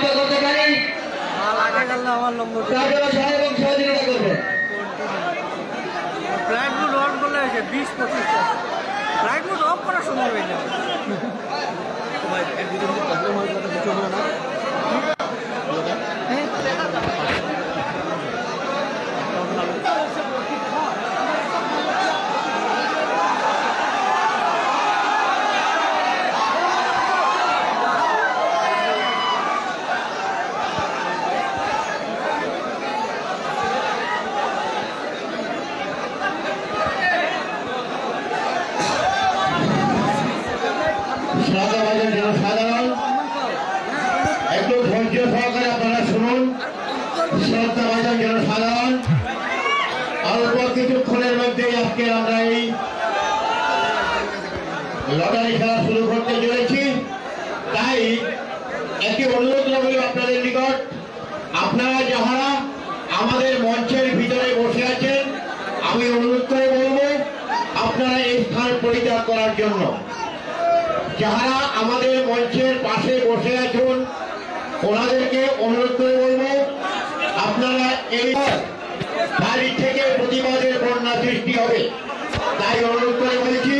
সহযোগিতা করতে পারি তার জন্য সহায় এবং সহযোগিতা করবেন। ফ্লাইট মোড অন করলে 20-25 ফ্লাইট মোড অফ করার সময় হয়ে যাবে। জনসাধারণ একটু ধৈর্য সহকারে আপনারা শুনুন। শ্রদ্ধাভাজন জনসাধারণ, অল্প কিছুক্ষণের মধ্যেই আজকে আমরা এই লটারি খেলা শুরু করতে চলেছি। তাই একটি অনুরোধ রইল আপনাদের নিকট, আপনারা যাহারা আমাদের মঞ্চের ভিতরে বসে আছেন, আমি অনুরোধ করে বলবো আপনারা এই স্থান পরিত্যাগ করার জন্য। যাহারা আমাদের মঞ্চের পাশে বসে আছেন ওনাদেরকে অনুরোধ করে বলবো আপনারা এই বাড়ি থেকে প্রতিবাদের বন্যা সৃষ্টি হবে। তাই অনুরোধ করে বলছি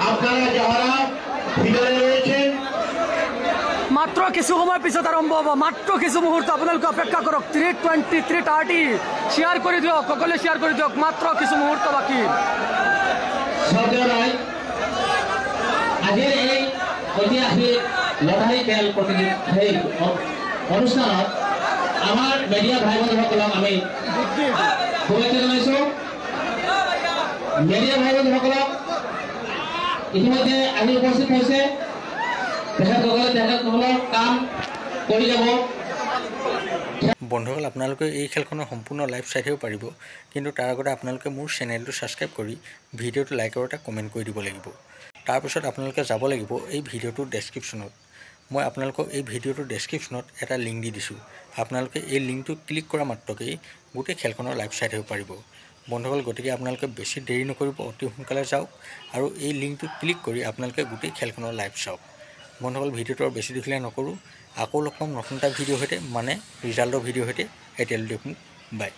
আপনারা যাহারা ভিতরে রয়েছেন মাত্র কিছু সময় পিছত আরম্ভ হব, মাত্র কিছু মুহূর্ত আপোনালোকে অপেক্ষা কৰক। 3:20 3:30 শেয়ার করে দিয়ক, সকলে শেয়ার করে দিয়ক, মাত্র কিছু মুহূর্ত বাকি। আজিৰ এই ঐতিহাসিক লটাৰী খেল অনুষ্ঠানত আমাৰ মিডিয়া ভাই বন্ধুসকলক আমি শুভেচ্ছা জনাইছো। মিডিয়া ভাই বন্ধুসকলক ইতিমধ্যে আহি উপস্থিত হৈছে, তেখেতসকলৰ কাম কৰি যাব। বন্ধুসকল, আপোনালোকে এই খেলখনৰ সম্পূৰ্ণ লাইভ চাই থাকিব পাৰিব, কিন্তু তাৰ আগতে আপোনালোকে মোৰ চেনেলটো ছাবস্ক্ৰাইব কৰি ভিডিঅ'টো লাইক আৰু এটা কমেণ্ট কৰি দিব লাগিব। তাৰপিছত আপোনালোকে যাব লাগিব এই ভিডিঅ'টোৰ ডেছক্ৰিপশ্যনত। মই আপোনালোকক এই ভিডিঅ'টোৰ ডেছক্ৰিপশ্যনত এটা লিংক দি দিছোঁ। আপোনালোকে এই লিংকটো ক্লিক কৰা মাত্ৰকেই গোটেই খেলখনৰ লাইভ চাই থাকিব পাৰিব। বন্ধুসকল, গতিকে আপোনালোকে বেছি দেৰি নকৰিব, অতি সোনকালে যাওক আৰু এই লিংকটো ক্লিক কৰি আপোনালোকে গোটেই খেলখনৰ লাইভ চাওক। বন্ধুসকল, ভিডিঅ'টো আৰু বেছি দীঘলীয়া নকৰোঁ, আকৌ লগ পাম নতুন এটা ভিডিঅ'ৰ সৈতে, মানে ৰিজাল্টৰ ভিডিঅ'ৰ সৈতে। এতিয়ালৈ দেখোন, বাই।